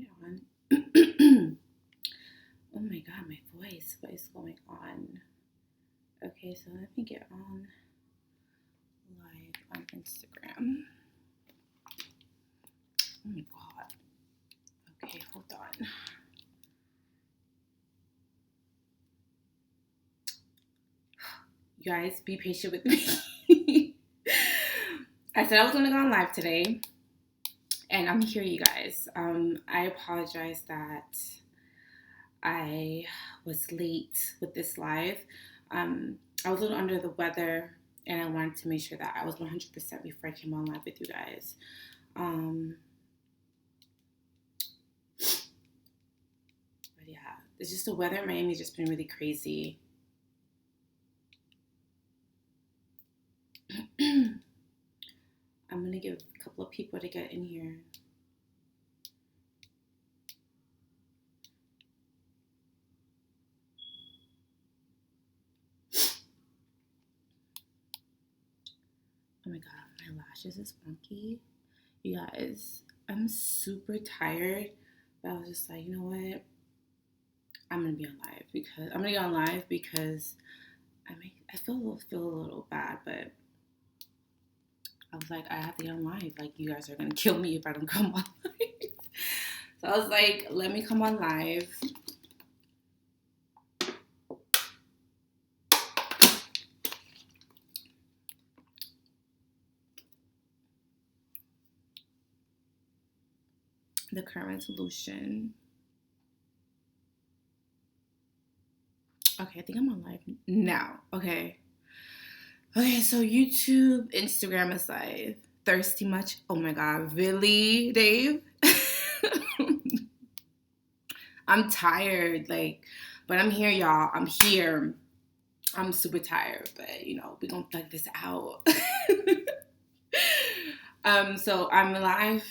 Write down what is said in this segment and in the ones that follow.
it on. Oh my god, my voice. What is going on? Okay, so let me get on live on Instagram. Oh my god. Okay, hold on. You guys, be patient with me. I said I was going to go on live today, and I'm here, you guys. I apologize that I was late with this live. I was a little under the weather, and I wanted to make sure that I was 100% before I came on live with you guys. But yeah, it's just the weather in Miami has just been really crazy. I'm going to give a couple of people to get in here. Oh my god, my lashes is funky. You guys, I'm super tired, but I was just like, you know what? I'm gonna be on live because I feel a little bad, but I was like, I have to get on live. Like, you guys are gonna kill me if I don't come on live. So I was like, let me come on live. The current resolution. Okay, I think I'm on live now. Okay, so YouTube, Instagram is live. Thirsty much? Oh my god, really, Dave? I'm tired, but I'm here, y'all. I'm here. I'm super tired, but we're gonna thug this out. So I'm live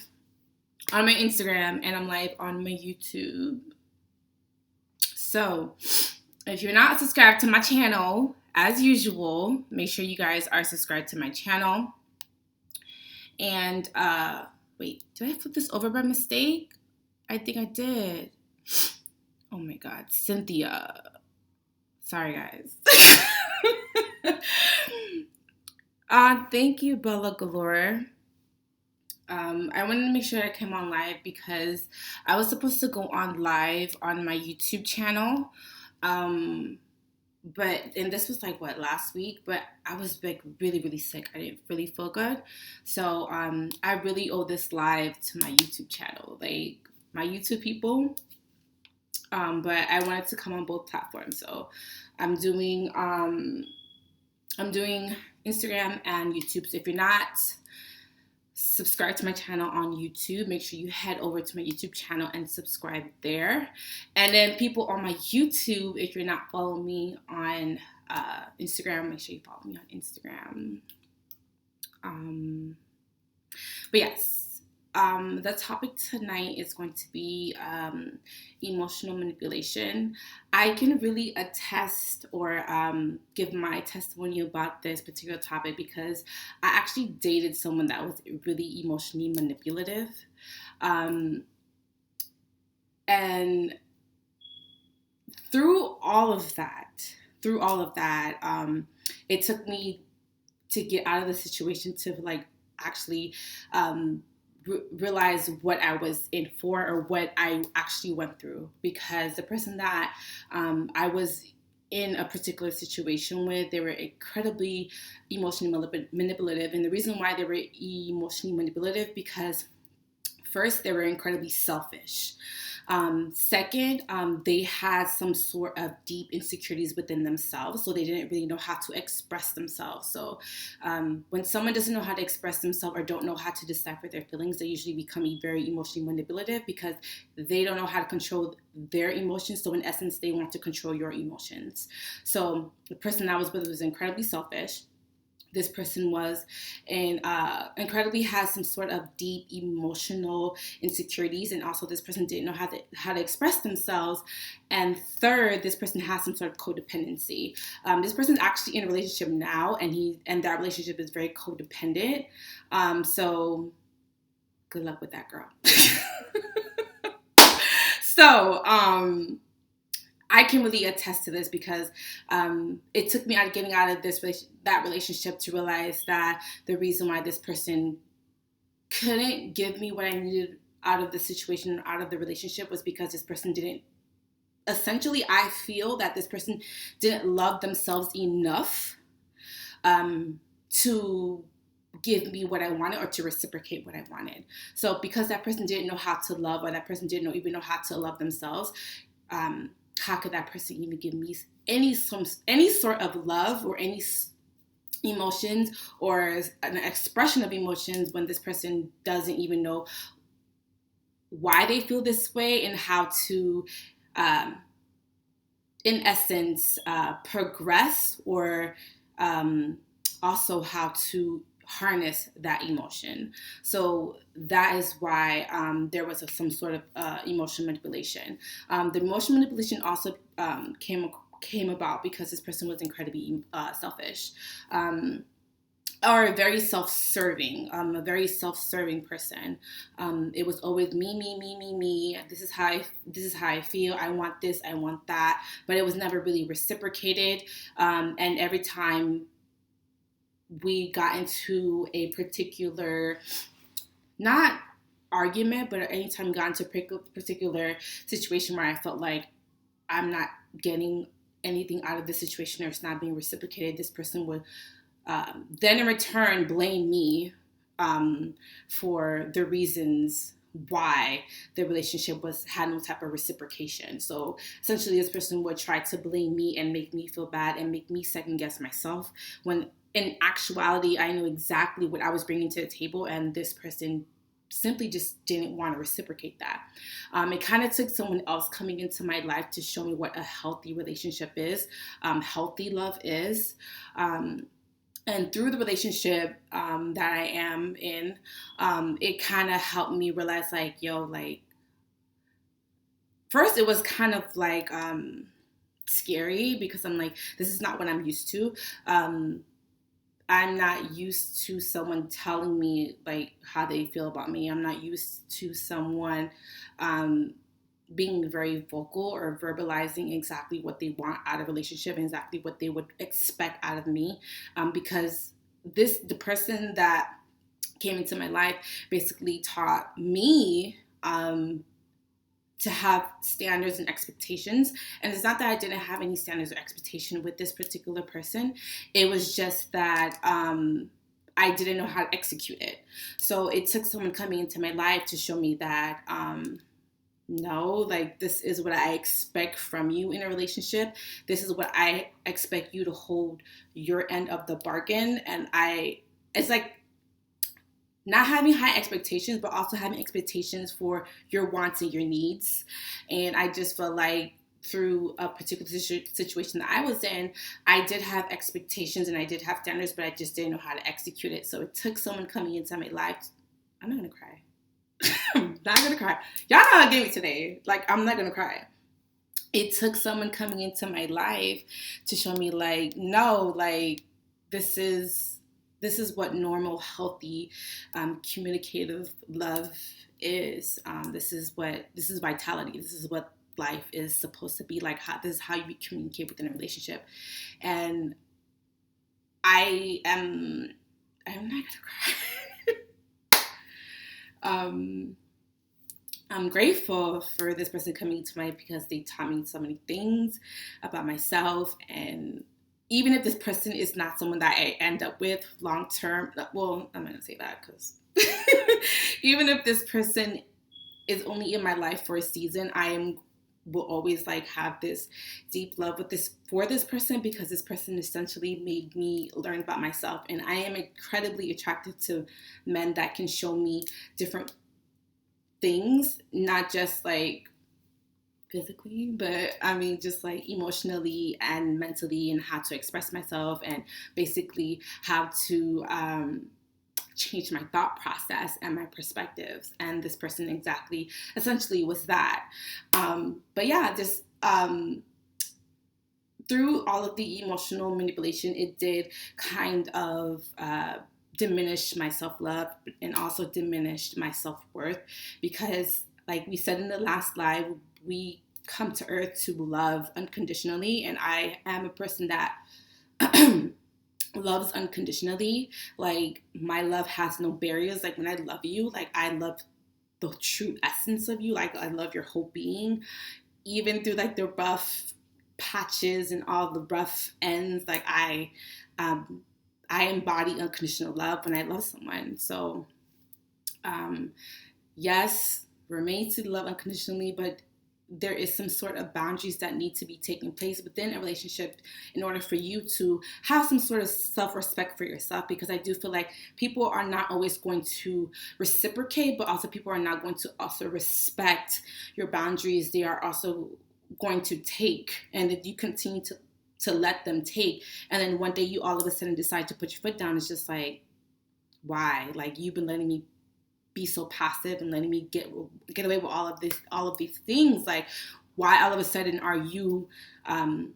on my Instagram and I'm live on my YouTube. So if you're not subscribed to my channel, as usual, make sure you guys are subscribed to my channel. And wait, did I flip this over by mistake? I think I did. Oh my god, Cynthia. Sorry, guys. Thank you, Bella Galore. I wanted to make sure I came on live because I was supposed to go on live on my YouTube channel. And this was last week, but I was really, really sick. I didn't really feel good. So I really owe this live to my YouTube channel, my YouTube people. But I wanted to come on both platforms. So I'm doing Instagram and YouTube. So if you're not subscribed to my channel on YouTube, make sure you head over to my YouTube channel and subscribe there. And then people on my YouTube, if you're not following me on Instagram, make sure you follow me on Instagram. But yes, the topic tonight is going to be emotional manipulation. I can really attest or give my testimony about this particular topic because I actually dated someone that was really emotionally manipulative. And through all of that, it took me to get out of the situation to actually realize what I was in for or what I actually went through, because the person that I was in a particular situation with, they were incredibly emotionally manipulative. And the reason why they were emotionally manipulative, because first, they were incredibly selfish. Second, they had some sort of deep insecurities within themselves, so they didn't really know how to express themselves. So when someone doesn't know how to express themselves or don't know how to decipher their feelings, they usually become very emotionally manipulative because they don't know how to control their emotions. So in essence, they want to control your emotions. So the person I was with was incredibly selfish. This person was incredibly has some sort of deep emotional insecurities, and also this person didn't know how to express themselves. And third, this person has some sort of codependency. This person's actually in a relationship now, and that relationship is very codependent. So good luck with that, girl. So, I can really attest to this because it took me getting out of that relationship to realize that the reason why this person couldn't give me what I needed out of the situation, out of the relationship, was because this person didn't. Essentially, I feel that this person didn't love themselves enough to give me what I wanted or to reciprocate what I wanted. So because that person didn't know how to love, or that person didn't even know how to love themselves, how could that person even give me any sort of love or any emotions or an expression of emotions when this person doesn't even know why they feel this way and how to, in essence, progress, or also how to harness that emotion. So that is why there was some sort of emotional manipulation. The emotional manipulation also came about because this person was incredibly selfish. Or very self-serving, a very self-serving person. It was always me, me, me, me, me. This is how I feel. I want this, I want that. But it was never really reciprocated. And every time we got into a particular, not argument, but anytime we got into a particular situation where I felt like I'm not getting anything out of the situation or it's not being reciprocated, this person would then in return blame me for the reasons why the relationship had no type of reciprocation. So essentially this person would try to blame me and make me feel bad and make me second guess myself, when in actuality I knew exactly what I was bringing to the table, and this person simply just didn't want to reciprocate that. It kind of took someone else coming into my life to show me what a healthy relationship is, healthy love is. And through the relationship that I am in, it kind of helped me realize, like, yo, like, first it was kind of like scary because I'm like, this is not what I'm used to. I'm not used to someone telling me like how they feel about me. I'm not used to someone being very vocal or verbalizing exactly what they want out of a relationship and exactly what they would expect out of me. Because the person that came into my life basically taught me to have standards and expectations. And it's not that I didn't have any standards or expectation with this particular person. It was just that I didn't know how to execute it. So it took someone coming into my life to show me that no, like, this is what I expect from you in a relationship. This is what I expect you to hold your end of the bargain. And it's like not having high expectations, but also having expectations for your wants and your needs. And I just felt like through a particular situation that I was in, I did have expectations and I did have standards, but I just didn't know how to execute it. So it took someone coming into my life. I'm not going to cry. I'm not gonna cry. Y'all know how to get me today. Like, I'm not gonna cry. It took someone coming into my life to show me, like, no, like, this is what normal, healthy, communicative love is. This is vitality. This is what life is supposed to be like. This is how you communicate within a relationship. And I'm not gonna cry. I'm grateful for this person coming to my, because they taught me so many things about myself. And even if this person is not someone that I end up with long term, well, I'm not gonna say that because even if this person is only in my life for a season, will always like have this deep love for this person, because this person essentially made me learn about myself. And I am incredibly attracted to men that can show me different things, not just like physically, but I mean just like emotionally and mentally, and how to express myself, and basically how to change my thought process and my perspectives. And this person essentially was that. But yeah, just through all of the emotional manipulation, it did kind of diminished my self-love and also diminished my self-worth, because like we said in the last live, we come to earth to love unconditionally, and I am a person that loves unconditionally. Like, my love has no barriers. Like, when I love you, like, I love the true essence of you. Like, I love your whole being, even through like the rough patches and all the rough ends. Like, I embody unconditional love when I love someone. So yes, we're made to love unconditionally, but there is some sort of boundaries that need to be taking place within a relationship in order for you to have some sort of self-respect for yourself. Because I do feel like people are not always going to reciprocate, but also people are not going to also respect your boundaries. They are also going to take, and if you continue to let them take, and then one day you all of a sudden decide to put your foot down, it's just like, why? Like, you've been letting me be so passive and letting me get away with all of these things. Like, why all of a sudden are you high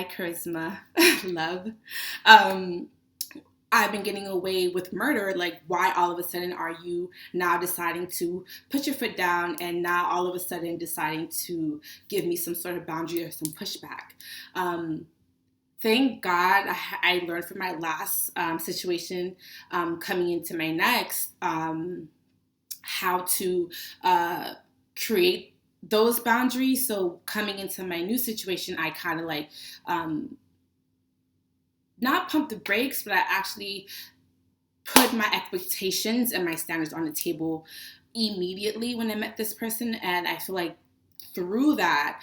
charisma love, I've been getting away with murder. Like, why all of a sudden are you now deciding to put your foot down, and now all of a sudden deciding to give me some sort of boundary or some pushback? Thank God I learned from my last situation, coming into my next, how to create those boundaries. So coming into my new situation, I kind of like, not pump the brakes, but I actually put my expectations and my standards on the table immediately when I met this person. And I feel like through that,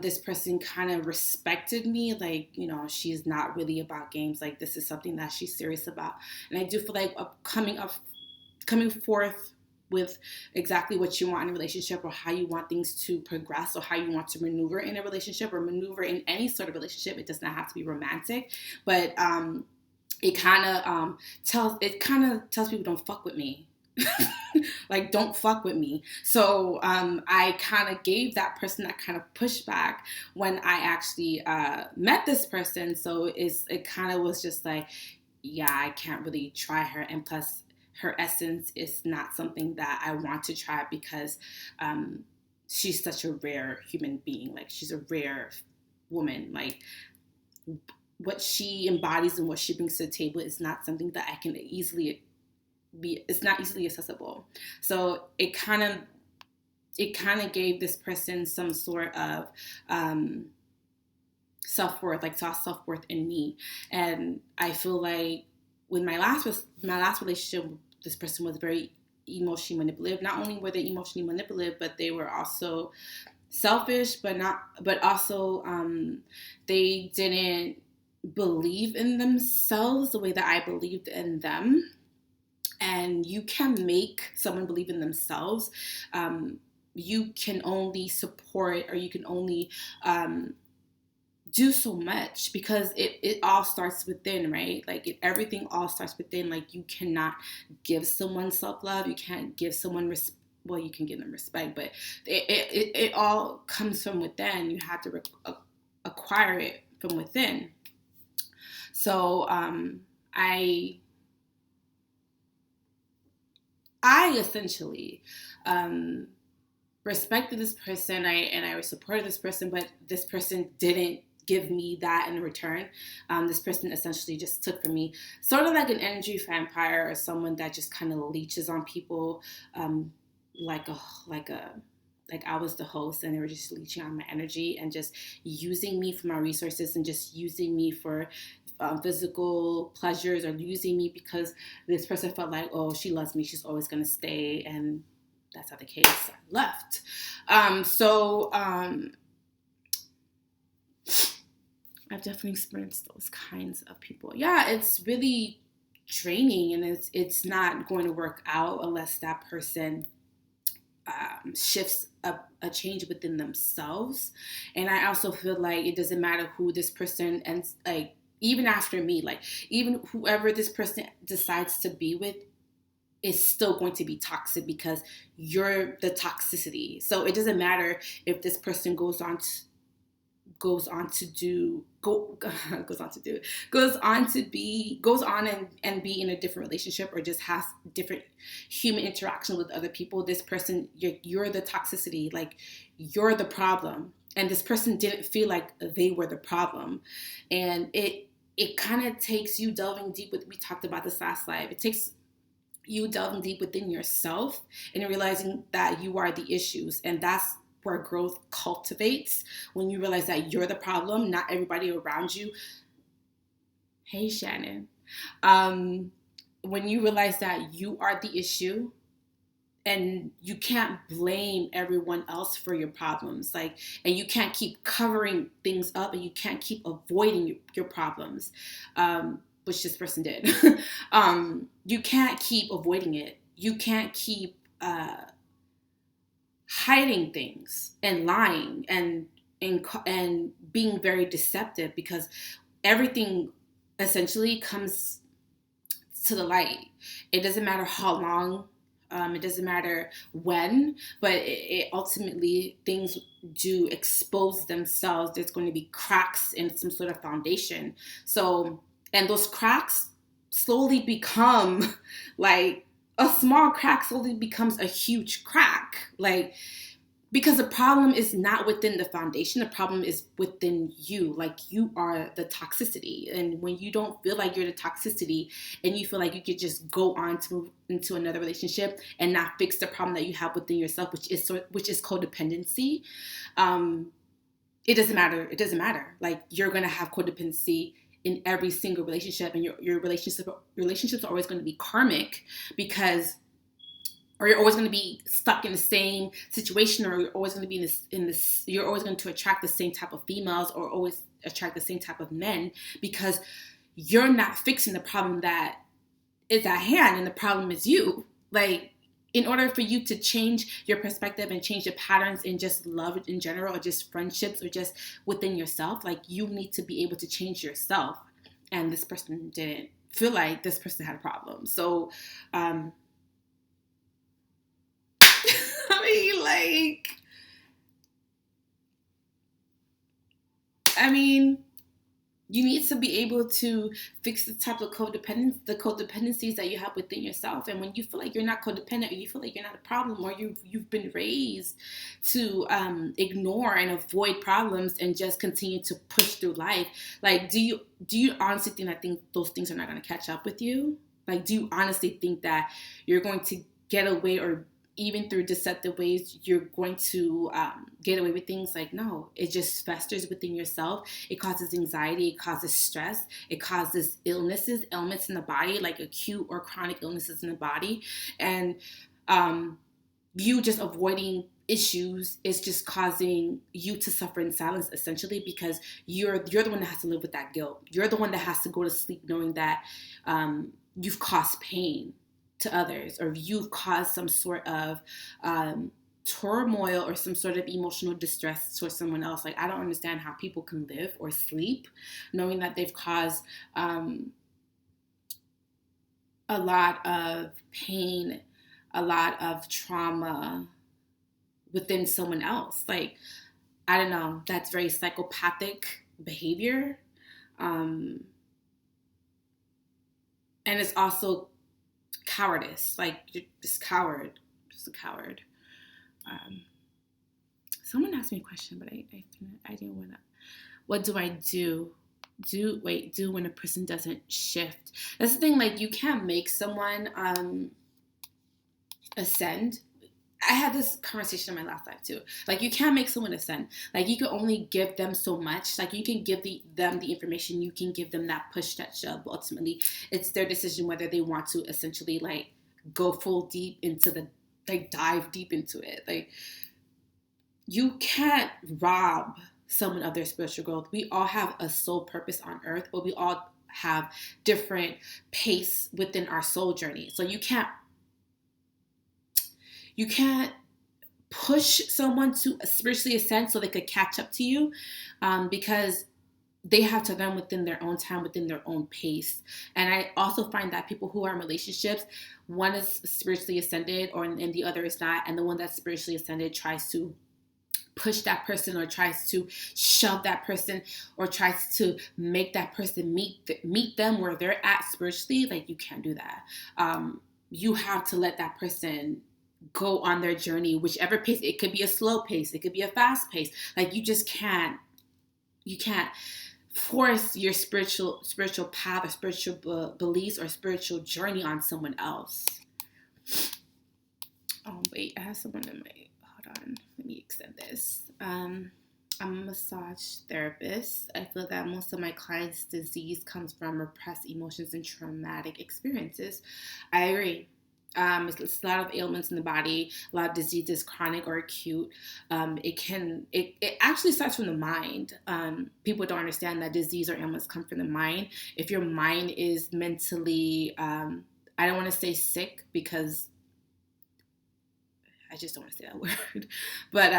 this person kind of respected me. Like, you know, she's not really about games. Like, this is something that she's serious about. And I do feel like coming forth with exactly what you want in a relationship, or how you want things to progress, or how you want to maneuver in a relationship, or maneuver in any sort of relationship. It does not have to be romantic, but it kind of tells people, don't fuck with me. Like, don't fuck with me. So I kind of gave that person that kind of pushback when I actually met this person. So it kind of was just like, yeah, I can't really try her. And plus, her essence is not something that I want to try, because she's such a rare human being. Like, she's a rare woman. Like, what she embodies and what she brings to the table is not something that I can it's not easily accessible. So it kind of gave this person some sort of self-worth, like saw self-worth in me. And I feel like with my last relationship, this person was very emotionally manipulative. Not only were they emotionally manipulative, but they were also selfish, but also they didn't believe in themselves the way that I believed in them. And you can make someone believe in themselves. You can only support, or you can only do so much, because it all starts within, right? Like, everything all starts within. Like, you cannot give someone self-love. You can't give someone well, you can give them respect, but it all comes from within. You have to acquire it from within. So I essentially respected this person, and I supported this person, but this person didn't give me that in return. This person essentially just took from me, sort of like an energy vampire, or someone that just kind of leeches on people, like I was the host, and they were just leeching on my energy and just using me for my resources, and just using me for physical pleasures, or using me because this person felt like, oh, she loves me, she's always going to stay. And that's not the case. I left. I've definitely experienced those kinds of people. Yeah, it's really draining, and it's not going to work out unless that person shifts a change within themselves. And I also feel like it doesn't matter who this person, and like, even after me, like, even whoever this person decides to be with is still going to be toxic, because you're the toxicity. So it doesn't matter if this person goes goes on to do go goes on to be goes on and be in a different relationship, or just has different human interaction with other people, this person, you're the toxicity, like you're the problem, and this person didn't feel like they were the problem. And it kind of takes you delving deep with, we talked about this last live, it takes you delving deep within yourself and realizing that you are the issues. And that's where growth cultivates, when you realize that you're the problem, not everybody around you. Hey, Shannon. When you realize that you are the issue, and you can't blame everyone else for your problems, like, and you can't keep covering things up, and you can't keep avoiding your problems, which this person did. You can't keep avoiding it. You can't keep hiding things and lying and being very deceptive, because everything essentially comes to the light. It doesn't matter how long, it doesn't matter when, but it ultimately, things do expose themselves. There's going to be cracks in some sort of foundation. So, and those cracks slowly become like, a small crack slowly becomes a huge crack. Like, because the problem is not within the foundation, the problem is within you. Like, you are the toxicity. And when you don't feel like you're the toxicity, and you feel like you could just go on to move into another relationship and not fix the problem that you have within yourself, which is codependency, it doesn't matter. It doesn't matter. Like, you're going to have codependency in every single relationship, and your relationships are always going to be karmic, because, or you're always going to be stuck in the same situation, or you're always going to be you're always going to attract the same type of females, or always attract the same type of men, because you're not fixing the problem that is at hand, and the problem is you. Like, in order for you to change your perspective and change the patterns in just love in general, or just friendships, or just within yourself, like, you need to be able to change yourself. And this person didn't feel like this person had a problem. So, I mean, you need to be able to fix the type of codependencies that you have within yourself. And when you feel like you're not codependent, or you feel like you're not a problem, or you've been raised to ignore and avoid problems and just continue to push through life, like, do you honestly think those things are not going to catch up with you? Like, do you honestly think that you're going to get away, or even through deceptive ways, you're going to get away with things? Like, no, it just festers within yourself. It causes anxiety, it causes stress, it causes ailments in the body, like acute or chronic illnesses in the body. And you just avoiding issues is just causing you to suffer in silence, essentially, because you're the one that has to live with that guilt. You're the one that has to go to sleep knowing that you've caused pain to others, or you've caused some sort of turmoil or some sort of emotional distress to someone else. Like, I don't understand how people can live or sleep knowing that they've caused a lot of pain, a lot of trauma within someone else. Like, I don't know, that's very psychopathic behavior. And it's also cowardice. Like, you're just a coward. Someone asked me a question, but I didn't want to. What do I do? Do when a person doesn't shift? That's the thing. Like, you can't make someone ascend. I had this conversation in my last life too. Like, you can't make someone ascend. Like, you can only give them so much. Like, you can give them the information. You can give them that push, that shove. But ultimately, it's their decision whether they want to essentially, like, go full deep into dive deep into it. Like, you can't rob someone of their spiritual growth. We all have a soul purpose on earth, but we all have different pace within our soul journey. So you can't push someone to spiritually ascend so they could catch up to you, because they have to learn within their own time, within their own pace. And I also find that people who are in relationships, one is spiritually ascended and the other is not, and the one that's spiritually ascended tries to push that person or tries to shove that person or tries to make that person meet them where they're at spiritually, like you can't do that. You have to let that person go on their journey, whichever pace. It could be a slow pace, it could be a fast pace. Like you can't force your spiritual path or spiritual beliefs or spiritual journey on someone else. Oh wait, I have someone in my, hold on, let me extend this. I'm a massage therapist. I feel that most of my clients' disease comes from repressed emotions and traumatic experiences. I agree. It's a lot of ailments in the body, a lot of diseases, chronic or acute. It actually starts from the mind. People don't understand that disease or ailments come from the mind. If your mind is mentally, I don't want to say sick because I just don't want to say that word, but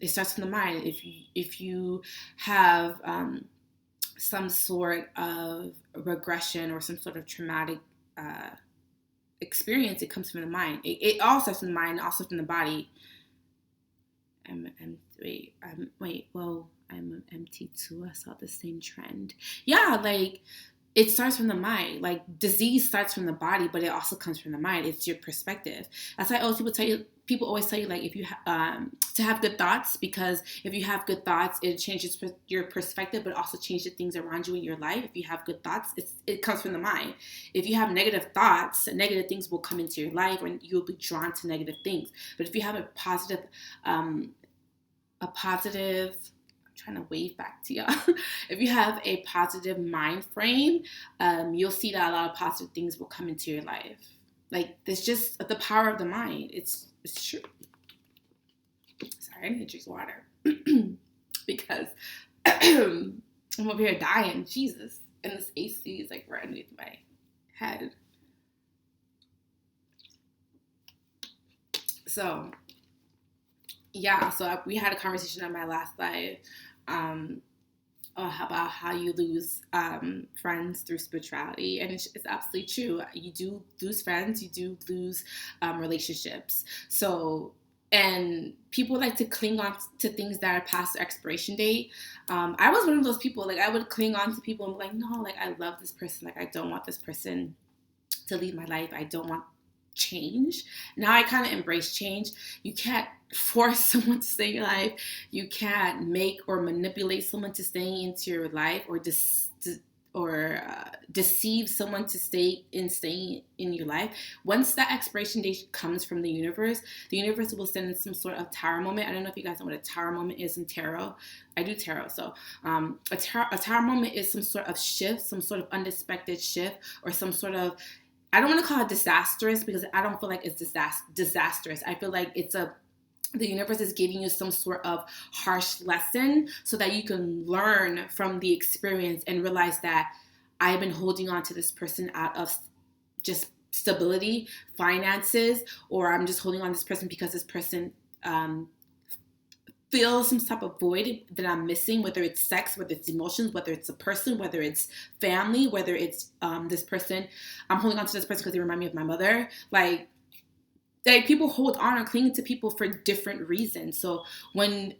it starts from the mind. If you have some sort of regression or some sort of traumatic experience, it comes from the mind. It all starts from the mind, also from the body. I'm empty too. I saw the same trend. Yeah, like it starts from the mind. Like disease starts from the body, but it also comes from the mind. It's your perspective. That's why people always tell you like if you to have good thoughts, because if you have good thoughts, it changes your perspective, but also changes things around you in your life. If you have good thoughts, it comes from the mind. If you have negative thoughts, negative things will come into your life, and you'll be drawn to negative things. But if you have a positive, I'm trying to wave back to y'all. If you have a positive mind frame, you'll see that a lot of positive things will come into your life. Like there's just the power of the mind. It's true. Sorry, I need to drink water because I'm over here dying. Jesus, and this AC is like right underneath my head. So yeah, so we had a conversation on my last live about how you lose friends through spirituality, and it's absolutely true. You do lose friends, you do lose relationships. So, and people like to cling on to things that are past their expiration date. I was one of those people. Like I would cling on to people and be like, no, like I love this person. Like I don't want this person to leave my life. I don't want change. Now I kind of embrace change. You can't force someone to stay in your life. You can't make or manipulate someone to stay into your life, or deceive someone to stay in your life. Once that expiration date comes from the universe will send in some sort of tower moment. I don't know if you guys know what a tower moment is in tarot. I do tarot. So a tower moment is some sort of shift, some sort of unexpected shift, or some sort of, I don't want to call it disastrous because I don't feel like it's disastrous. I feel like the universe is giving you some sort of harsh lesson so that you can learn from the experience and realize that I've been holding on to this person out of just stability, finances, or I'm just holding on to this person because this person feels some type of void that I'm missing, whether it's sex, whether it's emotions, whether it's a person, whether it's family, whether it's this person. I'm holding on to this person because they remind me of my mother. Like people hold on or cling to people for different reasons. So when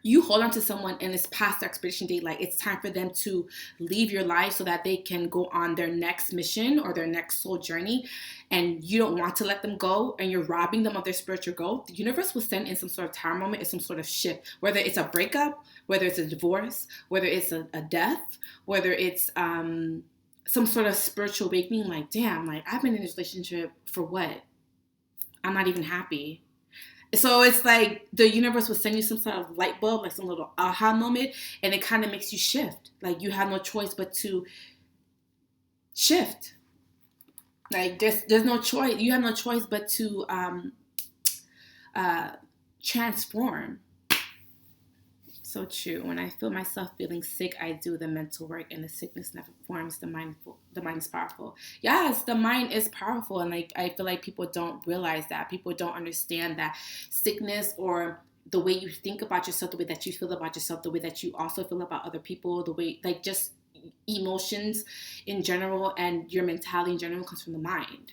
you hold on to someone and it's past their expiration date, like it's time for them to leave your life so that they can go on their next mission or their next soul journey, and you don't want to let them go and you're robbing them of their spiritual growth, the universe will send in some sort of tower moment or some sort of shift, whether it's a breakup, whether it's a divorce, whether it's a death, whether it's some sort of spiritual awakening. Like, damn, like I've been in this relationship for what? I'm not even happy. So it's like the universe will send you some sort of light bulb, like some little aha moment, and it kind of makes you shift. Like you have no choice but to shift. Like there's no choice. You have no choice but to transform. So true. When I feel myself feeling sick, I do the mental work, and the sickness never forms. The mind is powerful. Yes, the mind is powerful, and like I feel like people don't realize that. People don't understand that sickness, or the way you think about yourself, the way that you feel about yourself, the way that you also feel about other people, the way, like, just emotions in general and your mentality in general comes from the mind.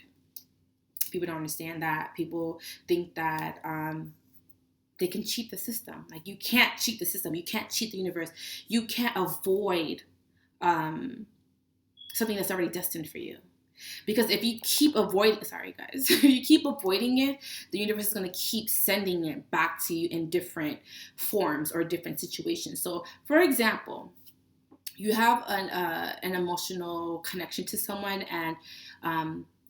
People don't understand that. People think that they can cheat the system. Like, you can't cheat the system. You can't cheat the universe. You can't avoid something that's already destined for you. Because if you keep avoiding, sorry guys, if you keep avoiding it, the universe is going to keep sending it back to you in different forms or different situations. So, for example, you have an emotional connection to someone, and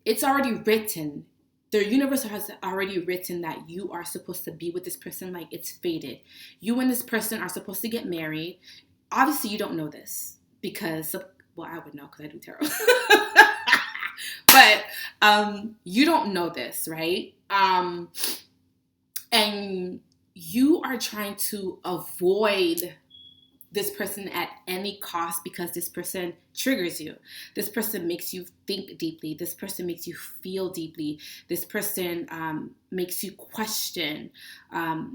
it's already written. The universe has already written that you are supposed to be with this person. Like, it's fated. You and this person are supposed to get married. Obviously, you don't know this because, well, I would know because I do tarot. But you don't know this, right? And you are trying to avoid this person at any cost because this person triggers you. This person makes you think deeply. This person makes you feel deeply. This person makes you question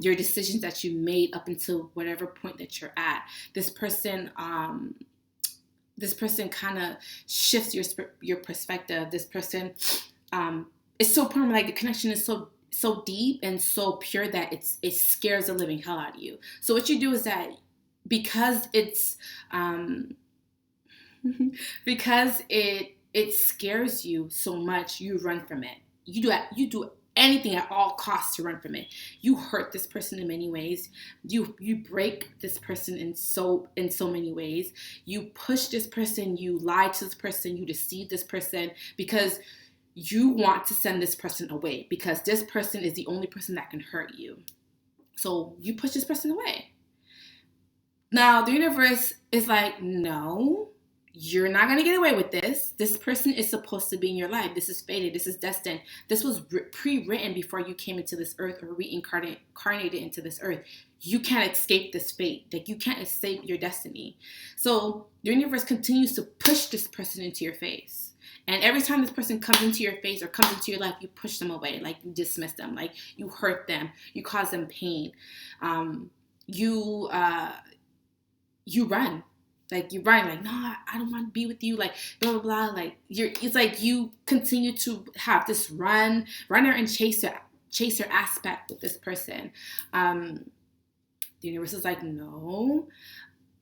your decisions that you made up until whatever point that you're at. This person kind of shifts your perspective. This person is so permanent. Like, the connection is so deep and so pure that it scares the living hell out of you. So what you do is that because it's because it scares you so much, you run from it. You do anything at all costs to run from it. You hurt this person in many ways. You break this person in so many ways. You push this person, you lie to this person, you deceive this person because you want to send this person away because this person is the only person that can hurt you. So you push this person away. Now, the universe is like, no, you're not going to get away with this. This person is supposed to be in your life. This is fated. This is destined. This was pre-written before you came into this earth or reincarnated into this earth. You can't escape this fate. Like, you can't escape your destiny. So the universe continues to push this person into your face. And every time this person comes into your face or comes into your life, you push them away. Like, you dismiss them. Like, you hurt them. You cause them pain. You run. Like, you run, like, no, I don't want to be with you, like, blah, blah, blah. Like, it's like you continue to have this runner and chaser aspect with this person. The universe is like, no,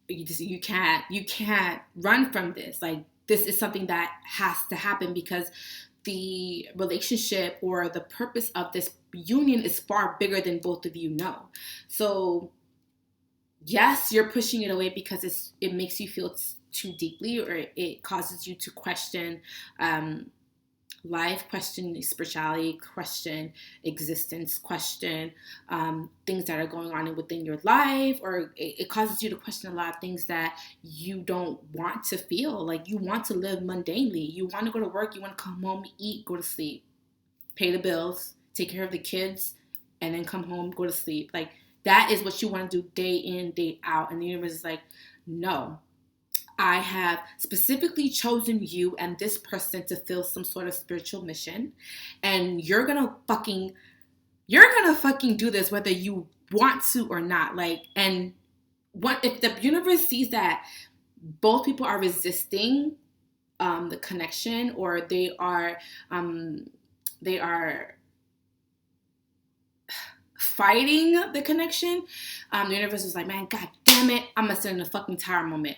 you can't run from this. Like, this is something that has to happen because the relationship or the purpose of this union is far bigger than both of you know. So, yes, you're pushing it away because it makes you feel too deeply, or it causes you to question life, question spirituality, question existence, question things that are going on within your life, or it causes you to question a lot of things that you don't want to feel. Like, you want to live mundanely. You want to go to work. You want to come home, eat, go to sleep, pay the bills, take care of the kids, and then come home, go to sleep. Like, that is what you want to do day in, day out. And the universe is like, no, I have specifically chosen you and this person to fill some sort of spiritual mission. And you're going to fucking do this whether you want to or not. Like, and what if the universe sees that both people are resisting the connection, or they are fighting the connection, the universe is like, man, god damn it, I'm gonna send in a fucking tower moment.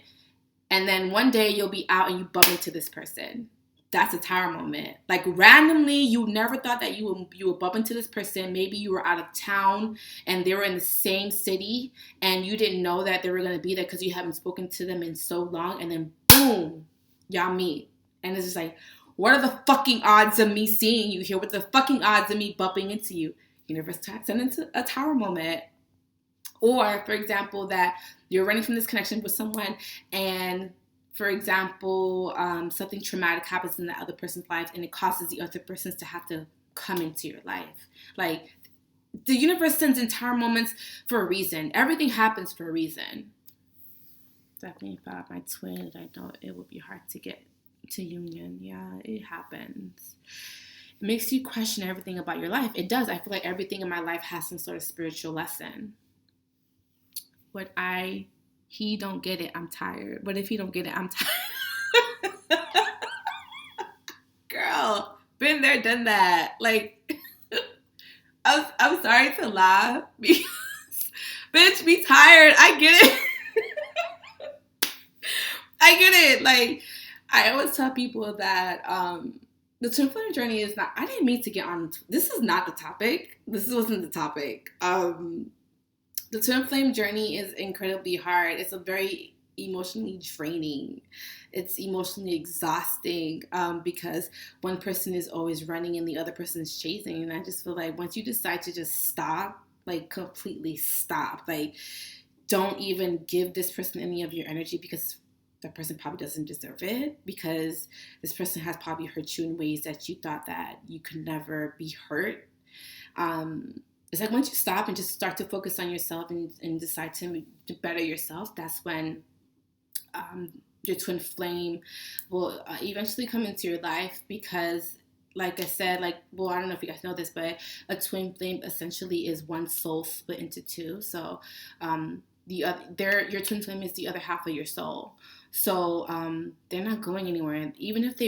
And then one day you'll be out and you bump into this person. That's a tower moment. Like, randomly, you never thought that you would bump into this person. Maybe you were out of town and they were in the same city and you didn't know that they were going to be there because you haven't spoken to them in so long. And then boom, y'all meet. And it's just like, what are the fucking odds of me seeing you here? What are the fucking odds of me bumping into you? Universe send into a tower moment. Or, for example, that you're running from this connection with someone and, for example, something traumatic happens in the other person's life and it causes the other person to have to come into your life. Like, the universe sends in tower moments for a reason. Everything happens for a reason. Definitely about my twin. I know it would be hard to get to union. Yeah, it happens. It makes you question everything about your life. It does. I feel like everything in my life has some sort of spiritual lesson. What he don't get it, I'm tired. But if he don't get it, I'm tired. Girl, been there, done that. Like, I'm sorry to laugh Bitch, be tired. I get it. I get it. Like, I always tell people that the twin flame journey is not, I didn't mean to get on, this is not the topic. This wasn't the topic. The twin flame journey is incredibly hard. It's a very emotionally draining. It's emotionally exhausting because one person is always running and the other person is chasing. And I just feel like once you decide to just stop, like completely stop, like don't even give this person any of your energy because that person probably doesn't deserve it, because this person has probably hurt you in ways that you thought that you could never be hurt. It's like once you stop and just start to focus on yourself and decide to better yourself, that's when your twin flame will eventually come into your life. Because like I said, like, well, I don't know if you guys know this, but a twin flame essentially is one soul split into two. So your twin flame is the other half of your soul. So they're not going anywhere. Even if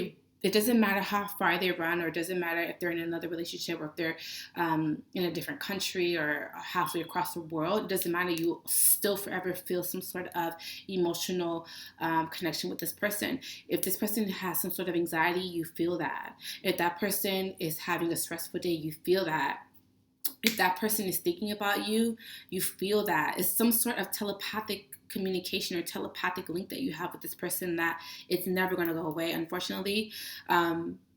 it doesn't matter how far they run, or it doesn't matter if they're in another relationship, or if they're in a different country or halfway across the world. It doesn't matter. You still forever feel some sort of emotional connection with this person. If this person has some sort of anxiety, you feel that. If that person is having a stressful day, you feel that. If that person is thinking about you, you feel that. It's some sort of telepathic communication or telepathic link that you have with this person that it's never going to go away. Unfortunately,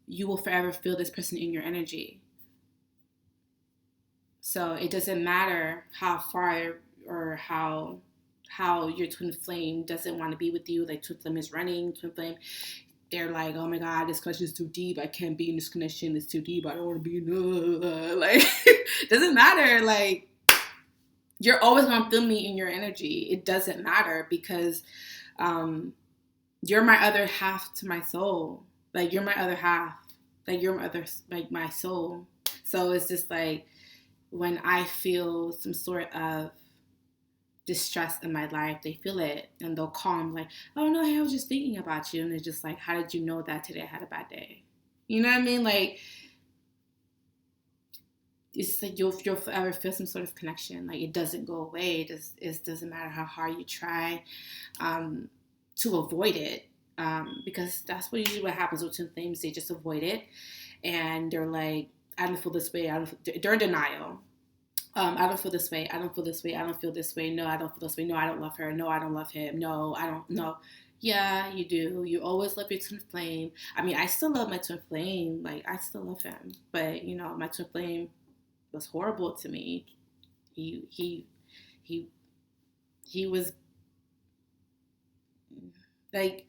you will forever feel this person in your energy. So it doesn't matter how far or how your twin flame doesn't want to be with you. Like, twin flame is running, twin flame, they're like, oh my God, this connection is too deep. I can't be in this connection. It's too deep. I don't want to be in like, doesn't matter. Like, you're always going to feel me in your energy. It doesn't matter because you're my other half to my soul. Like, you're my other half. Like, you're my other, like, my soul. So it's just like when I feel some sort of distress in my life, they feel it and they'll call me like, oh no, hey, I was just thinking about you. And it's just like, how did you know that today I had a bad day? You know what I mean? Like, it's like you'll forever feel some sort of connection. Like, it doesn't go away. It doesn't matter how hard you try to avoid it, because that's what usually what happens with twin flames. They just avoid it, and they're like, I don't feel this way. They're in denial. I don't feel this way. I don't feel this way. I don't feel this way. No, I don't feel this way. No, I don't love her. No, I don't love him. No, I don't. No. Yeah, you do. You always love your twin flame. I mean, I still love my twin flame. Like, I still love him. But, you know, my twin flame was horrible to me. He was like,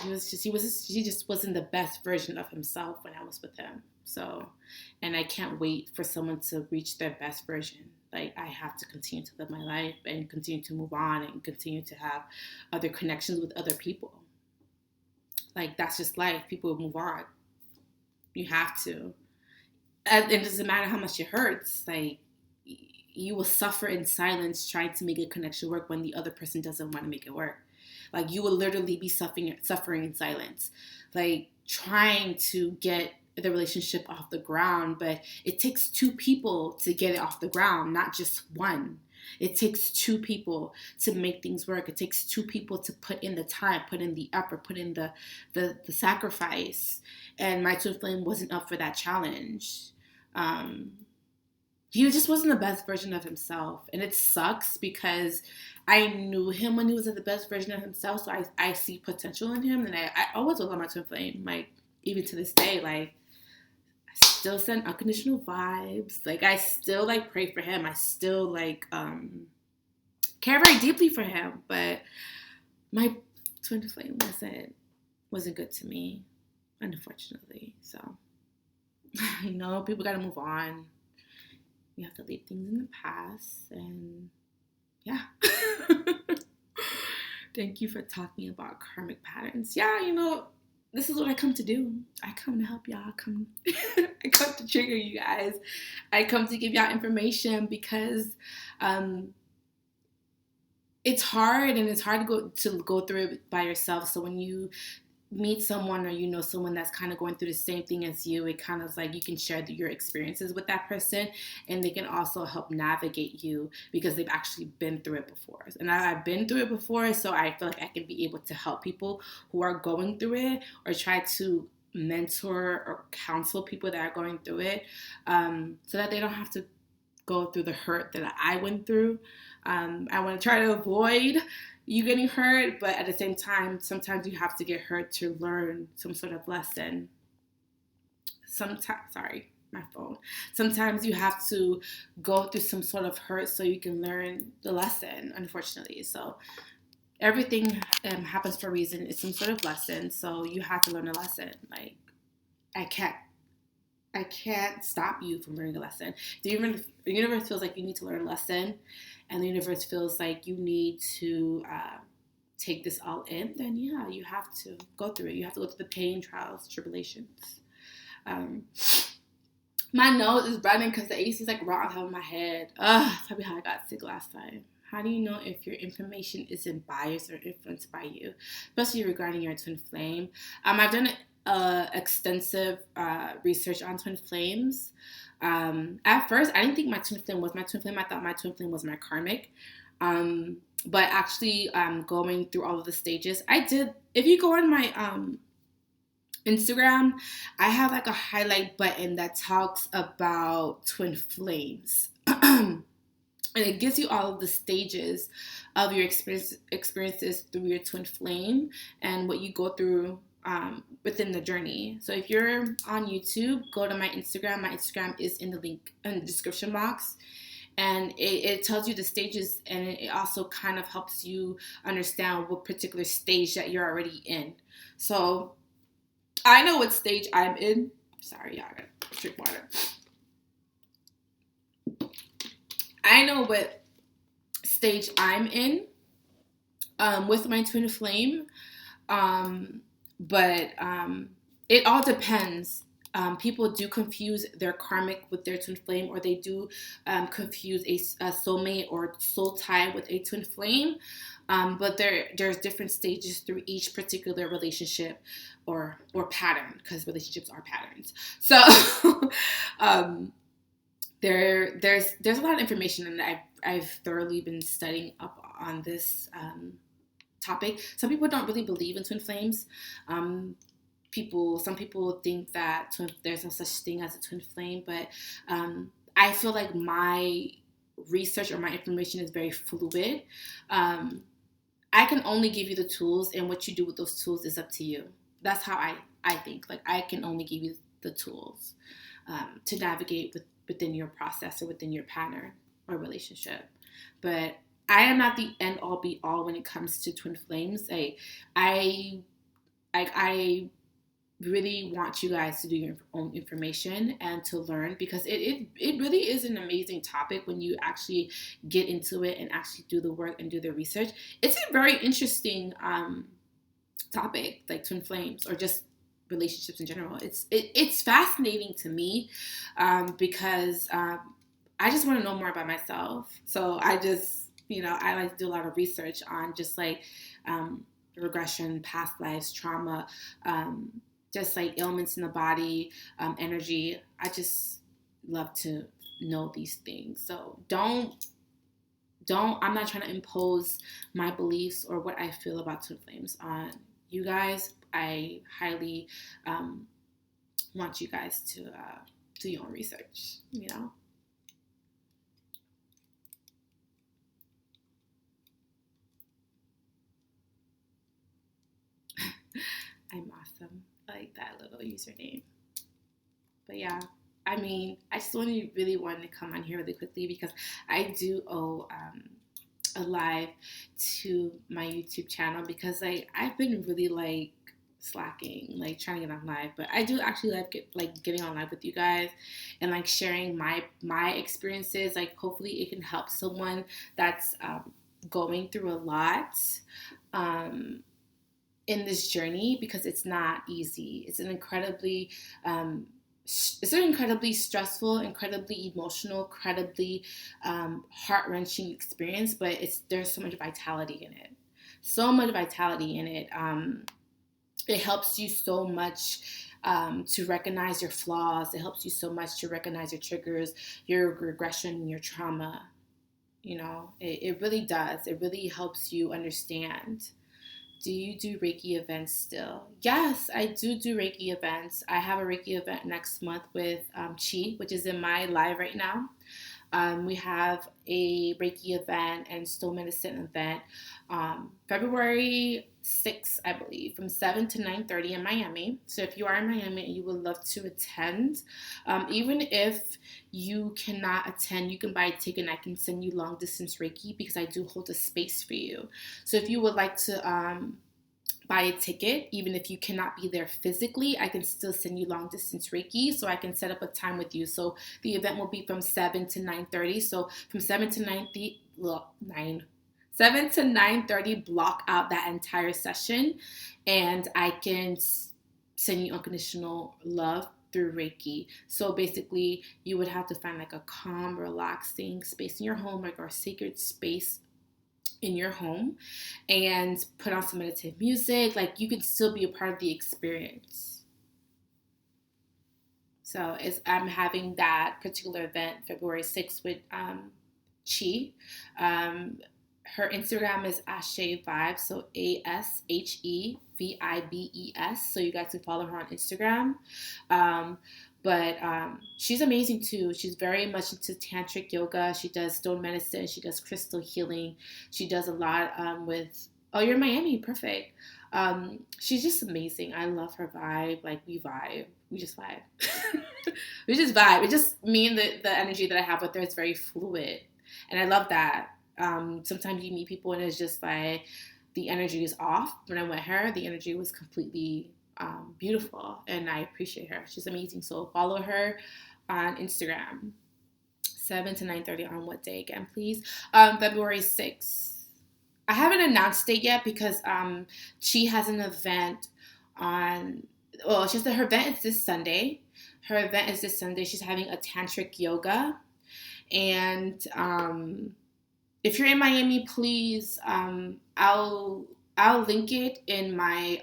he just wasn't the best version of himself when I was with him. So, and I can't wait for someone to reach their best version. Like, I have to continue to live my life and continue to move on and continue to have other connections with other people. Like, that's just life. People move on. You have to. And it doesn't matter how much it hurts. Like, you will suffer in silence trying to make a connection work when the other person doesn't want to make it work. Like, you will literally be suffering in silence. Like, trying to get the relationship off the ground, but it takes two people to get it off the ground, not just one. It takes two people to make things work. It takes two people to put in the time, put in the effort, put in the sacrifice. And my twin flame wasn't up for that challenge. He just wasn't the best version of himself. And it sucks because I knew him when he was at the best version of himself. So I see potential in him. And I always love my twin flame. Like, even to this day, like, I still send unconditional vibes. Like, I still, like, pray for him. I still, like, care very deeply for him. But my twin flame wasn't good to me, unfortunately. So, you know, people got to move on. You have to leave things in the past. And, yeah. Thank you for talking about karmic patterns. Yeah, you know, this is what I come to do. I come to help y'all. I come to trigger you guys. I come to give y'all information because it's hard, and it's hard to go through it by yourself. So when you meet someone, or you know someone that's kind of going through the same thing as you, it kind of like you can share your experiences with that person, and they can also help navigate you because they've actually been through it before. And I've been through it before, so I feel like I can be able to help people who are going through it, or try to mentor or counsel people that are going through it, so that they don't have to go through the hurt that I went through. I want to try to avoid you getting hurt, but at the same time, sometimes you have to get hurt to learn some sort of lesson. Sometimes you have to go through some sort of hurt so you can learn the lesson, unfortunately. So everything happens for a reason. It's some sort of lesson, so you have to learn a lesson. Like, I can't stop you from learning a lesson. The universe feels like you need to learn a lesson, and the universe feels like you need to take this all in, then yeah, you have to go through it. You have to go through the pain, trials, tribulations. My nose is running because the AC is like right on top of my head. That's probably how I got sick last time. How do you know if your information isn't biased or influenced by you, especially regarding your twin flame? I've done extensive research on twin flames. At first, I didn't think my twin flame was my twin flame. I thought my twin flame was my karmic. But actually, going through all of the stages, I did. If you go on my Instagram, I have like a highlight button that talks about twin flames. And it gives you all of the stages of your experiences through your twin flame and what you go through within the journey. So if you're on YouTube, go to my Instagram. My Instagram is in the link in the description box. And it tells you the stages, and it also kind of helps you understand what particular stage that you're already in. So I know what stage I'm in. Sorry, y'all, I gotta drink water. I know what stage I'm in with my twin flame, but it all depends. People do confuse their karmic with their twin flame, or they do confuse a soulmate or soul tie with a twin flame. But there's different stages through each particular relationship or pattern, because relationships are patterns. So there's a lot of information, and I've thoroughly been studying up on this topic. Some people don't really believe in twin flames. Some people think that there's no such thing as a twin flame, but I feel like my research or my information is very fluid. I can only give you the tools, and what you do with those tools is up to you. That's how I think. Like, I can only give you the tools to navigate within your process or within your pattern or relationship. But I am not the end all be all when it comes to twin flames. I really want you guys to do your own information and to learn, because it really is an amazing topic when you actually get into it and actually do the work and do the research. It's a very interesting topic, like twin flames or just relationships in general. It's fascinating to me because I just want to know more about myself. So I just, I like to do a lot of research on just like regression, past lives, trauma, just like ailments in the body, energy. I just love to know these things. So I'm not trying to impose my beliefs or what I feel about twin flames on you guys. I highly want you guys to do your own research, I'm awesome. I like that little username. But yeah, I just really wanted to come on here really quickly because I do owe a live to my YouTube channel, because I've been really slacking, trying to get on live. But I do actually like getting on live with you guys and sharing my experiences. Hopefully it can help someone that's going through a lot in this journey, because it's not easy. It's an incredibly stressful, incredibly emotional, incredibly heart-wrenching experience, but there's so much vitality in it. It helps you so much to recognize your flaws. It helps you so much to recognize your triggers, your regression, your trauma. It really does. It really helps you understand. Do you do Reiki events still? Yes, I do Reiki events. I have a Reiki event next month with Chi, which is in my live right now. We have a Reiki event and stone medicine event February 6th, I believe, from 7 to 9:30 in Miami. So if you are in Miami and you would love to attend, even if you cannot attend, you can buy a ticket and I can send you long distance Reiki because I do hold a space for you. So if you would like to buy a ticket, even if you cannot be there physically, I can still send you long distance Reiki, so I can set up a time with you. So the event will be from 7 to 9:30. So from 7 to 9:30, well, 7 to 9:30, block out that entire session, and I can send you unconditional love through Reiki. So basically, you would have to find like a calm, relaxing space in your home, like our sacred space in your home, and put on some meditative music. Like, you can still be a part of the experience. So I'm having that particular event February 6th with Chi. Her Instagram is Ashe Vibes, so ASHEVIBES. So you guys can follow her on Instagram. But she's amazing too. She's very much into tantric yoga. She does stone medicine. She does crystal healing. She does a lot with. Oh, you're in Miami. Perfect. She's just amazing. I love her vibe. Like, we vibe. We just vibe. We just vibe. It just means that the energy that I have with her is very fluid, and I love that. Sometimes you meet people and it's just like the energy is off. When I met her, the energy was completely beautiful, and I appreciate her. She's amazing. So follow her on Instagram. 7 to 9:30 on what day again, please? February 6th. I haven't announced it yet because she has an event on. Well, she said her event is this Sunday. Her event is this Sunday. She's having a tantric yoga, and if you're in Miami, please, I'll link it in my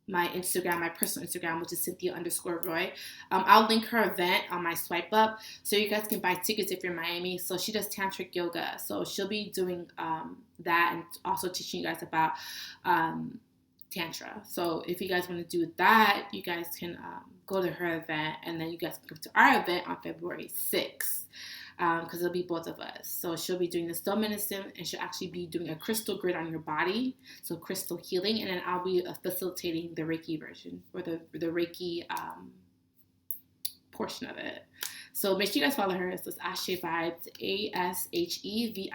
my Instagram, my personal Instagram, which is Cynthia_Roy. I'll link her event on my swipe up, so you guys can buy tickets if you're in Miami. So she does tantric yoga, so she'll be doing that and also teaching you guys about tantra. So if you guys want to do that, you guys can go to her event, and then you guys can come to our event on February 6th. Because it'll be both of us. So she'll be doing the stone medicine, and she'll actually be doing a crystal grid on your body, so crystal healing, and then I'll be facilitating the Reiki version, or the Reiki portion of it. So make sure you guys follow her. So it's Ashe Vibes, ASHEVIBES.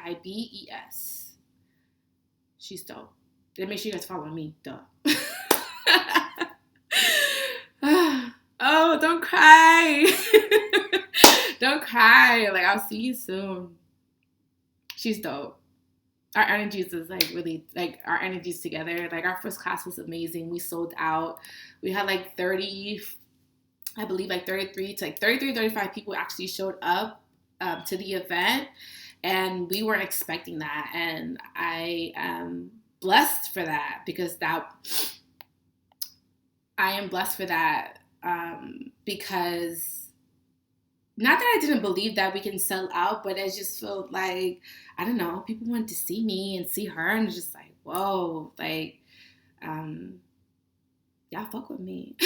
She's dope. Then make sure you guys follow me, duh. Oh, don't cry. Don't cry. Like, I'll see you soon. She's dope. Our energies is like really, like, our energies together. Like, our first class was amazing. We sold out. We had like 30, I believe like 33 to like 33, 35 people actually showed up to the event. And we weren't expecting that. And I am blessed for that, because I am blessed for that because not that I didn't believe that we can sell out, but it just felt like, I don't know, people wanted to see me and see her, and it's just like, whoa, like, y'all fuck with me.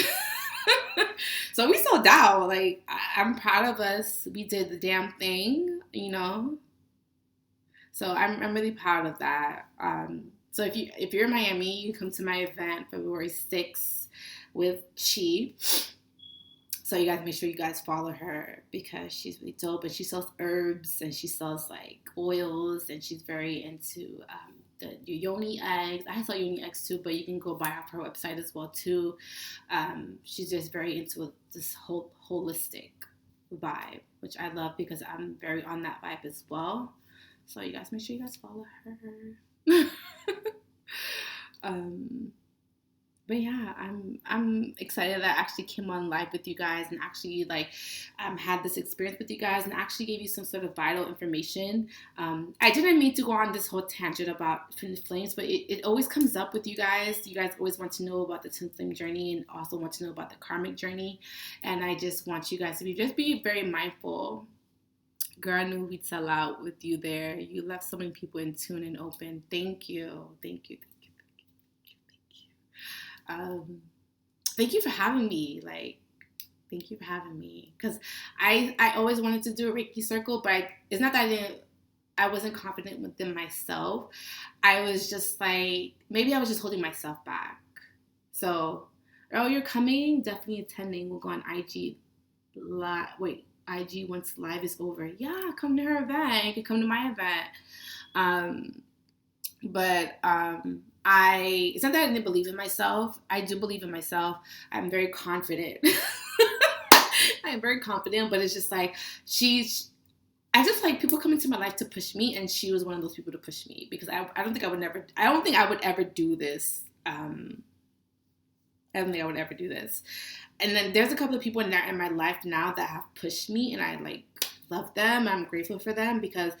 So we sold out. Like, I'm proud of us. We did the damn thing, you know? So I'm really proud of that. So if you're in Miami, you come to my event February 6th with Chi. So you guys make sure you guys follow her, because she's really dope, and she sells herbs, and she sells like oils, and she's very into the yoni eggs. I sell yoni eggs too, but you can go buy off her website as well too. She's just very into this whole holistic vibe, which I love, because I'm very on that vibe as well. So you guys make sure you guys follow her. But yeah, I'm excited that I actually came on live with you guys and actually like had this experience with you guys and actually gave you some sort of vital information. I didn't mean to go on this whole tangent about twin flames, but it always comes up with you guys. You guys always want to know about the twin flame journey and also want to know about the karmic journey. And I just want you guys to be very mindful. Girl, I knew we'd sell out with you there. You left so many people in tune and open. Thank you. Thank you. Thank you. Thank you for having me. Like, thank you for having me. Because I always wanted to do a Reiki circle, but it's not that I wasn't confident within myself. I was just like, maybe I was just holding myself back. So, oh, you're coming? Definitely attending. We'll go on IG. IG once live is over. Yeah, come to her event. You can come to my event. But it's not that I didn't believe in myself. I do believe in myself. I'm very confident. I'm very confident, but it's just like I just like people come into my life to push me, and she was one of those people to push me because I don't think I would ever do this. I don't think I would ever do this. And then there's a couple of people in my life now that have pushed me, and I like love them. I'm grateful for them because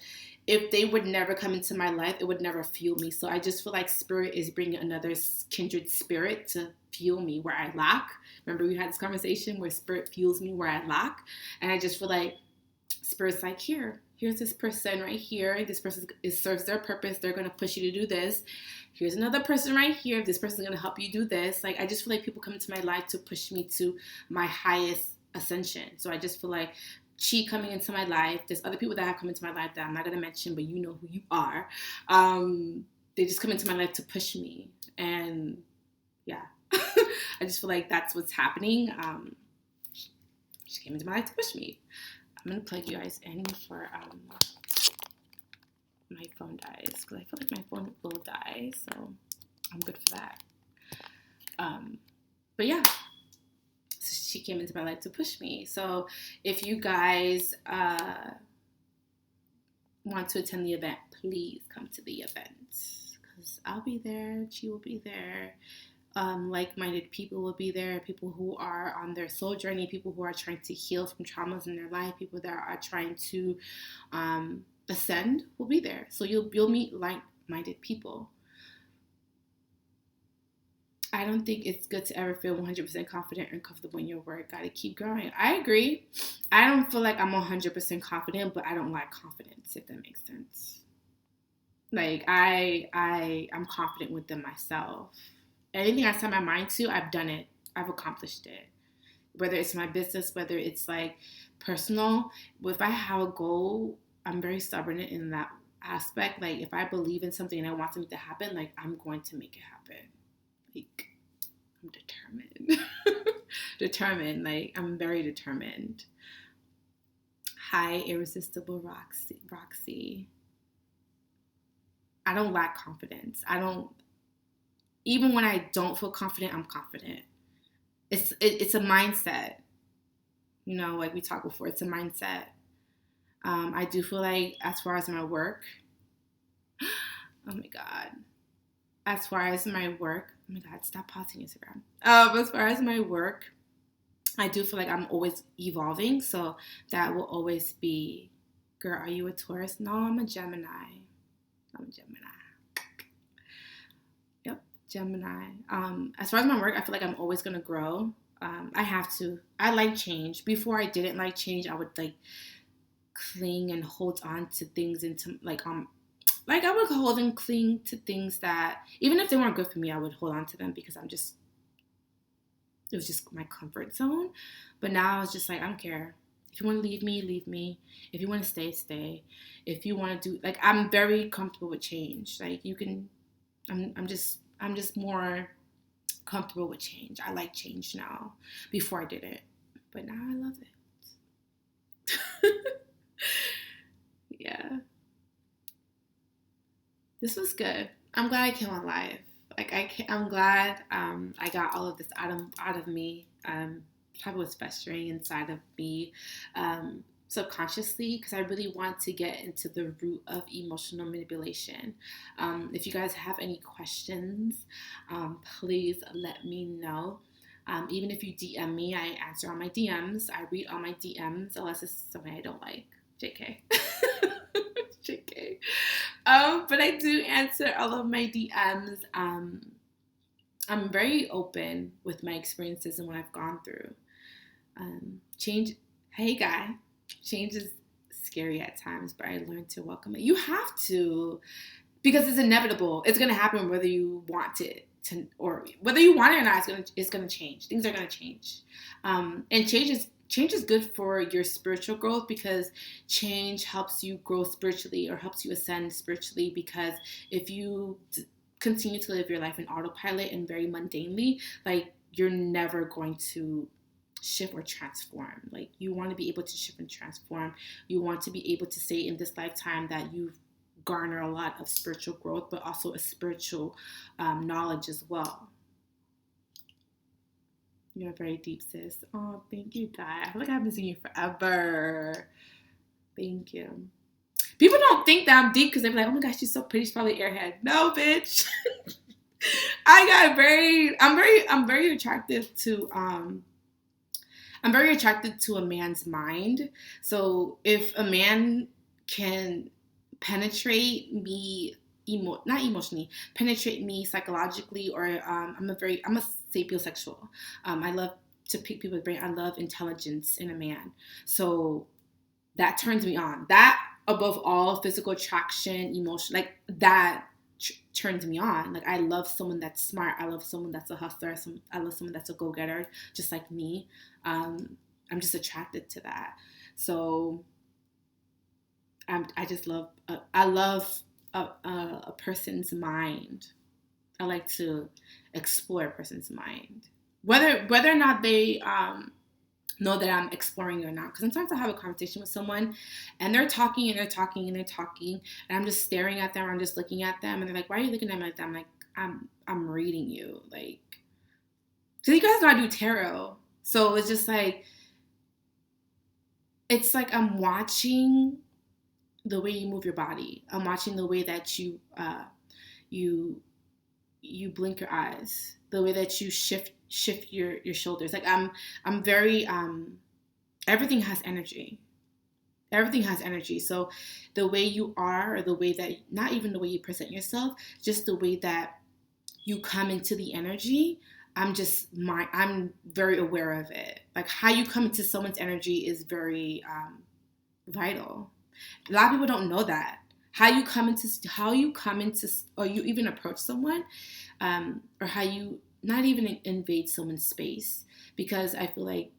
if they would never come into my life, it would never fuel me. So I just feel like spirit is bringing another kindred spirit to fuel me where I lack. Remember we had this conversation where spirit fuels me where I lack. And I just feel like spirit's like, here's this person right here. This person serves their purpose. They're going to push you to do this. Here's another person right here. This person's going to help you do this. Like, I just feel like people come into my life to push me to my highest ascension. So I just feel like Chi coming into my life. There's other people that have come into my life that I'm not going to mention, but you know who you are. They just come into my life to push me. And yeah, I just feel like that's what's happening. She came into my life to push me. I'm going to plug you guys in for my phone dies because I feel like my phone will die. So I'm good for that. But yeah. She came into my life to push me. So if you guys want to attend the event, please come to the event because I'll be there. She will be there. Like-minded people will be there. People who are on their soul journey. People who are trying to heal from traumas in their life. People that are trying to ascend will be there. So you'll meet like-minded people. I don't think it's good to ever feel 100% confident and comfortable in your work. Gotta keep growing. I agree. I don't feel like I'm 100% confident, but I don't lack confidence, if that makes sense. Like, I'm confident within myself. Anything I set my mind to, I've done it. I've accomplished it. Whether it's my business, whether it's like personal. If I have a goal, I'm very stubborn in that aspect. Like, if I believe in something and I want something to happen, like, I'm going to make it happen. Like, I'm determined. Like, I'm very determined. Hi, irresistible Roxy. I don't lack confidence. Even when I don't feel confident, I'm confident. It's a mindset. You know, like we talked before, it's a mindset. I do feel like as far as my work, oh my God. As far as my work, oh my God, stop pausing Instagram. As far as my work, I do feel like I'm always evolving. So that will always be, girl, are you a Taurus? No, I'm a Gemini. Yep, Gemini. As far as my work, I feel like I'm always going to grow. I have to. I like change. Before I didn't like change, I would like cling and hold on to things into like I would hold and cling to things that, even if they weren't good for me, I would hold on to them because it was just my comfort zone. But now it's just like, I don't care. If you want to leave me, leave me. If you want to stay, stay. If you want to do, like, I'm very comfortable with change. Like, you can, I'm just more comfortable with change. I like change now. Before I didn't. But now I love it. Yeah. This was good. I'm glad I came on live. Like, I'm glad I got all of this out of me. Probably was festering inside of me. subconsciously, because I really want to get into the root of emotional manipulation. If you guys have any questions, please let me know. Even if you DM me, I answer all my DMs. I read all my DMs, unless it's something I don't like. JK. JK. But I do answer all of my DMs. I'm very open with my experiences and what I've gone through. Change, hey guy, change is scary at times, but I learned to welcome it. You have to, because it's inevitable. It's going to happen whether you want it to, or whether you want it or not. It's going to change. Things are going to change. And change is good for your spiritual growth, because change helps you grow spiritually, or helps you ascend spiritually, because if you continue to live your life in autopilot and very mundanely, like, you're never going to shift or transform. Like, you want to be able to shift and transform. You want to be able to say in this lifetime that you've garnered a lot of spiritual growth, but also a spiritual knowledge as well. You're very deep, sis. Oh, thank you, guy. I feel like I've been seeing you forever. Thank you. People don't think that I'm deep because they're like, oh my gosh, she's so pretty. She's probably airhead. No, bitch. I'm very attracted to a man's mind. So if a man can penetrate me, not emotionally, penetrate me psychologically, or I'm a sapiosexual. I love to pick people's brain. I love intelligence in a man. So that turns me on. That, above all physical attraction, emotion, like that turns me on. Like, I love someone that's smart. I love someone that's a hustler. I love someone that's a go-getter, just like me. I'm just attracted to that. So I just love, I love a person's mind. I like to explore a person's mind, whether or not they know that I'm exploring or not. Because sometimes I have a conversation with someone and they're talking and they're talking and they're talking, and I'm just staring at them, or I'm just looking at them, and they're like, why are you looking at me like that? I'm like, I'm reading you. Like, so you guys know I do tarot. So it's just like, it's like I'm watching the way you move your body. I'm watching the way that you blink your eyes, the way that you shift your shoulders. Like, I'm very everything has energy. Everything has energy. So the way you are, or the way that, not even the way you present yourself, just the way that you come into the energy, I'm very aware of it. Like, how you come into someone's energy is very vital. A lot of people don't know that. How you come into, or you even approach someone, or how you not even invade someone's space. Because I feel like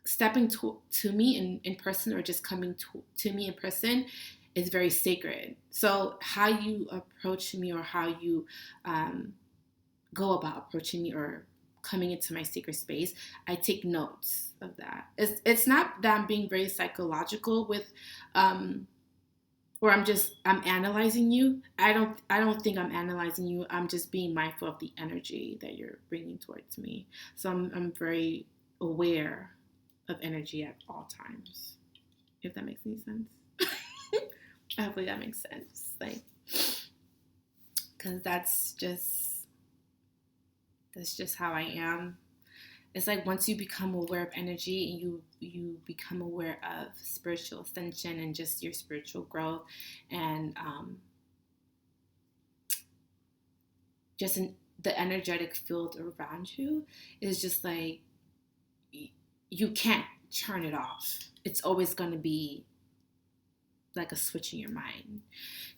stepping to me in person, or just coming to me in person, is very sacred. So how you approach me, or how you go about approaching me, or coming into my sacred space, I take notes of that. It's not that I'm being very psychological with, or I'm analyzing you. I don't think I'm analyzing you. I'm just being mindful of the energy that you're bringing towards me. So I'm very aware of energy at all times, if that makes any sense. Hopefully that makes sense. Like, because that's just how I am. It's like, once you become aware of energy, and you become aware of spiritual ascension and just your spiritual growth, and just the energetic field around you is just like, you can't turn it off. It's always going to be like a switch in your mind.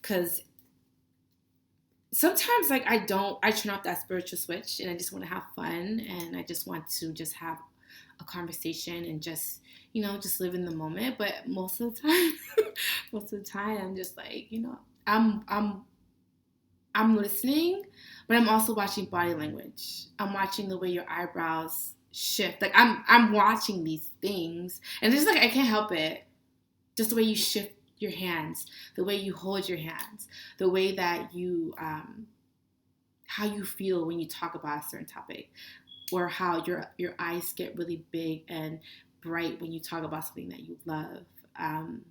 Because sometimes, like, I turn off that spiritual switch, and I just want to have fun, and I just want to just have a conversation, and just live in the moment. But most of the time I'm just like, I'm listening, but I'm also watching body language. I'm watching the way your eyebrows shift. Like, I'm watching these things, and it's just like, I can't help it. Just the way you shift your hands, the way you hold your hands, the way that you, how you feel when you talk about a certain topic, or how your eyes get really big, and bright when you talk about something that you love. I'm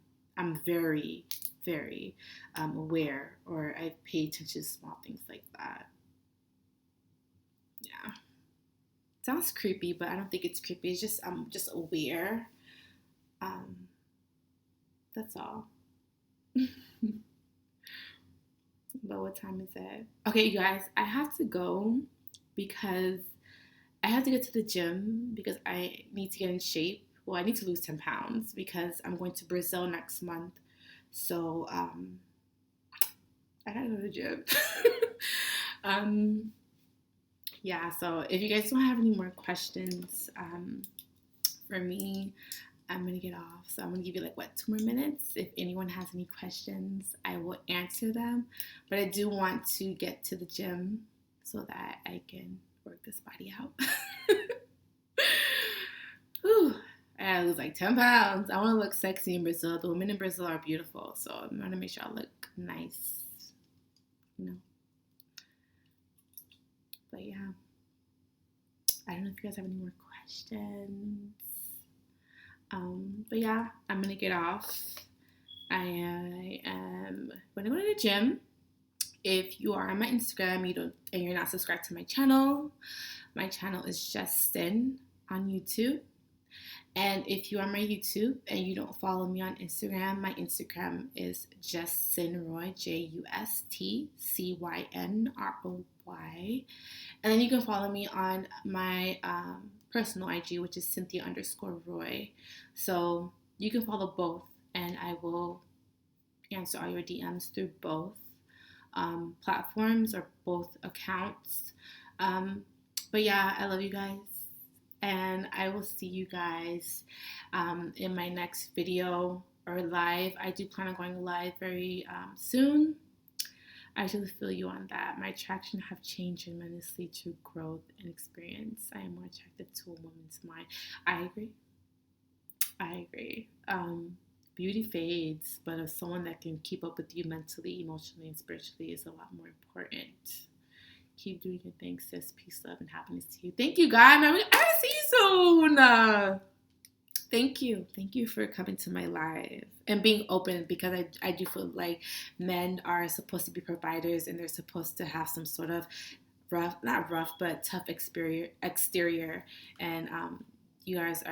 very, very aware, or I pay attention to small things like that. Yeah. Sounds creepy, but I don't think it's creepy. It's just I'm just aware. Um, that's all. But what time is it? Okay, you guys, I have to go because I have to get to the gym because I need to get in shape. Well, I need to lose 10 pounds because I'm going to Brazil next month. So I gotta go to the gym. um, yeah, so if you guys don't have any more questions for me, I'm gonna get off. So I'm gonna give you 2 more minutes. If anyone has any questions, I will answer them. But I do want to get to the gym so that I can work this body out. Whew. I gotta lose 10 pounds. I want to look sexy in Brazil. The women in Brazil are beautiful, so I'm gonna make sure I look nice. But yeah, I don't know if you guys have any more questions. But yeah, I'm gonna get off. I am gonna go to the gym. If you are on my Instagram, and you're not subscribed to my channel is Just Sin on YouTube. And if you are on my YouTube and you don't follow me on Instagram, my Instagram is Just Sinroy, JustCynRoy. And then you can follow me on my personal IG, which is Cynthia_Roy. So you can follow both, and I will answer all your DMs through both platforms or both accounts. But yeah, I love you guys, and I will see you guys in my next video or live. I do plan on going live very soon. I really feel you on that. My attraction have changed tremendously through growth and experience. I am more attracted to a woman's mind. I agree. Beauty fades, but of someone that can keep up with you mentally, emotionally, and spiritually is a lot more important. Keep doing your thing, sis. Peace, love, and happiness to you. Thank you, God. I will see you soon. Thank you. Thank you for coming to my live and being open, because I do feel like men are supposed to be providers, and they're supposed to have some sort of not rough, but tough exterior. And you guys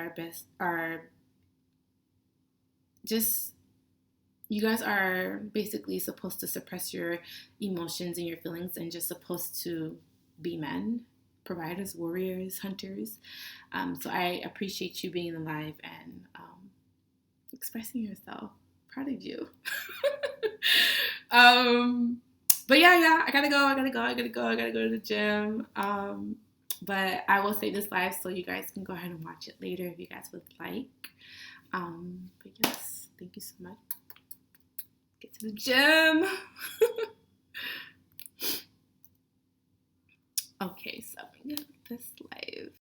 you guys are basically supposed to suppress your emotions and your feelings and just supposed to be men, providers, warriors, hunters. So I appreciate you being alive and expressing yourself. Proud of you. But yeah, I gotta go to the gym. But I will save this live so you guys can go ahead and watch it later if you guys would like. But yes, thank you so much. Get to the gym. Okay, so I'm gonna end this live.